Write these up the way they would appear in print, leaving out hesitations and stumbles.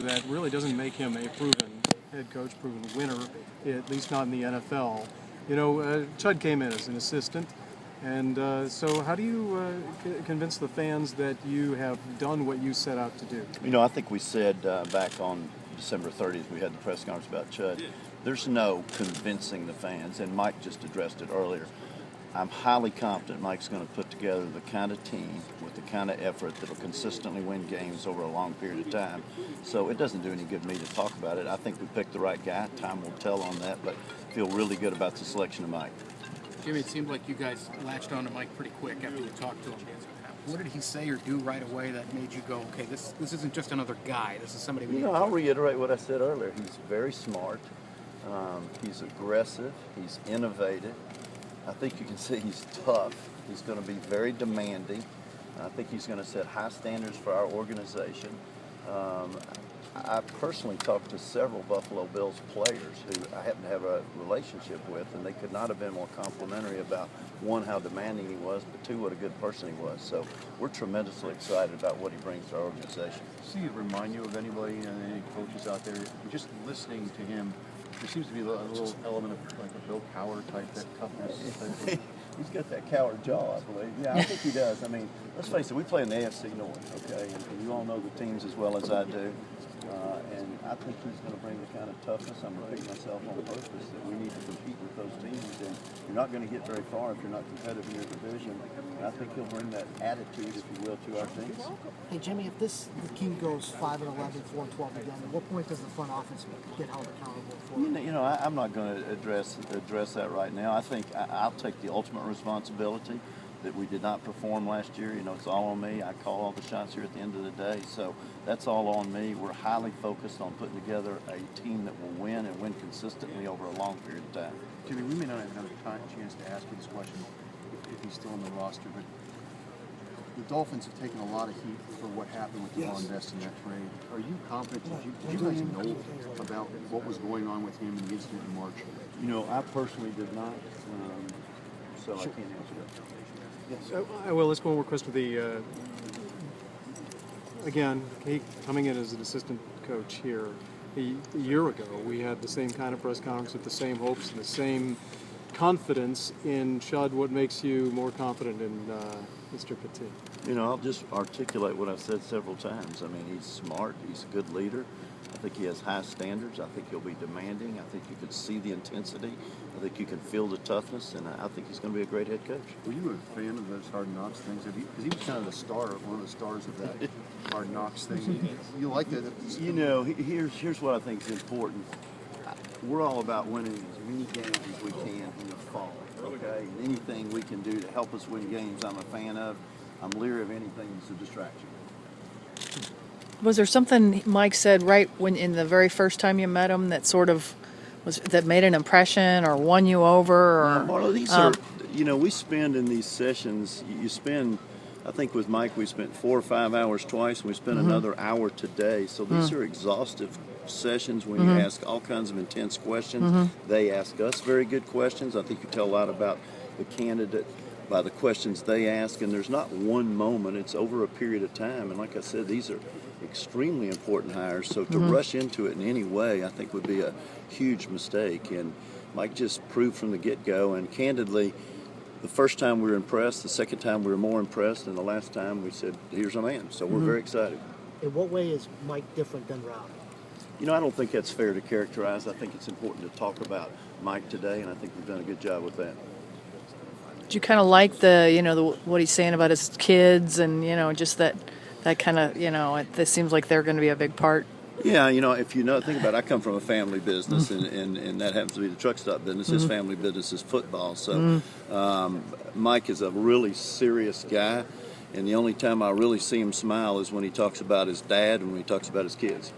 that really doesn't make him a proven head coach, proven winner, at least not in the NFL. You know, Chud came in as an assistant, and so how do you convince the fans that you have done what you set out to do? You know, I think we said back on December 30th, we had the press conference about Chud. There's no convincing the fans, and Mike just addressed it earlier. I'm highly confident Mike's going to put together the kind of team with the kind of effort that will consistently win games over a long period of time. So it doesn't do any good me to talk about it. I think we picked the right guy. Time will tell on that, but feel really good about the selection of Mike. Jimmy, it seemed like you guys latched on to Mike pretty quick after you talked to him. What did he say or do right away that made you go, okay, this isn't just another guy. This is somebody we need to I'll reiterate what I said earlier. He's very smart. He's aggressive. He's innovative. I think you can see he's tough. He's going to be very demanding. I think he's going to set high standards for our organization. I personally talked to several Buffalo Bills players who I happen to have a relationship with, and they could not have been more complimentary about, one, how demanding he was, but two, what a good person he was. So we're tremendously excited about what he brings to our organization. Does he remind you of anybody, any coaches out there? Just listening to him, there seems to be a little element of like a Bill Cowher type, that toughness type thing. He's got that coward jaw, I believe. Yeah, I think he does. I mean, let's face it, we play in the AFC North, okay? And you all know the teams as well as I do. And I think he's going to bring the kind of toughness, I'm repeating myself on purpose, that we need to compete with those teams. And you're not going to get very far if you're not competitive in your division. And I think he'll bring that attitude, if you will, to our teams. Hey, Jimmy, if the team goes 5-11, 4-12 again, at what point does the front office get held accountable for it? I'm not going to address that right now. I think I'll take the ultimate responsibility that we did not perform last year. It's all on me. I call all the shots here at the end of the day. So that's all on me. We're highly focused on putting together a team that will win and win consistently over a long period of time. Jimmy, we may not have another chance to ask you this question if he's still on the roster, but the Dolphins have taken a lot of heat for what happened with Devon Best in that trade. Are you confident? Did you guys know about what was going on with him in the incident in March? I personally did not, so I can't answer that. Yes. Well, let's go over, Chris, to the, again, he coming in as an assistant coach here. A year ago, we had the same kind of press conference with the same hopes and the same confidence in Chud. What makes you more confident in Mr. Pettine? I'll just articulate what I've said several times. I mean, he's smart. He's a good leader. I think he has high standards. I think he'll be demanding. I think you can see the intensity. I think you can feel the toughness, and I think he's going to be a great head coach. Were you a fan of those Hard Knocks things? Because he was kind of the star, one of the stars of that Hard Knocks thing. You like that? Here's what I think is important. We're all about winning as many games as we can in the fall, okay? And anything we can do to help us win games, I'm a fan of. I'm leery of anything that's a distraction. Was there something Mike said right when in the very first time you met him that sort of that made an impression or won you over? Or Marlo, these are, we spend in these sessions. You spend, I think with Mike, we spent 4 or 5 hours twice, and we spent another hour today. So these are exhaustive sessions when you ask all kinds of intense questions. They ask us very good questions. I think you tell a lot about the candidate by the questions they ask, and there's not one moment. It's over a period of time. And like I said, these are extremely important hires. So to rush into it in any way, I think would be a huge mistake. And Mike just proved from the get-go. And candidly, the first time we were impressed, the second time we were more impressed, and the last time we said, here's our man. So we're very excited. In what way is Mike different than Rob? I don't think that's fair to characterize. I think it's important to talk about Mike today, and I think we've done a good job with that. Do you kind of like what he's saying about his kids and, just that kind of, it seems like they're going to be a big part? Yeah, if think about it, I come from a family business, and that happens to be the truck stop business. His family business is football. So Mike is a really serious guy, and the only time I really see him smile is when he talks about his dad and when he talks about his kids.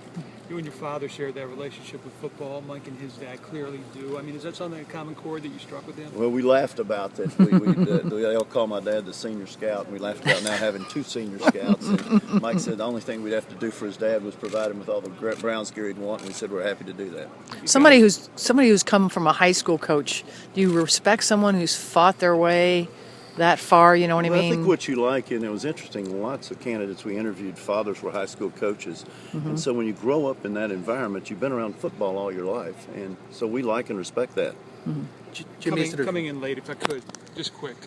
You and your father shared that relationship with football. Mike and his dad clearly do. I mean, is that something, a common chord that you struck with him? Well, we laughed about that. They all call my dad the senior scout, and we laughed about now having 2 senior scouts. And Mike said the only thing we'd have to do for his dad was provide him with all the Browns gear he'd want, and we said we're happy to do that. Somebody who's come from a high school coach, do you respect someone who's fought their way that far. You know what I Well, mean? I think what you like, and it was interesting, lots of candidates we interviewed, fathers were high school coaches. And so when you grow up in that environment, you've been around football all your life. And so we like and respect that. Coming in late, if I could, just quick.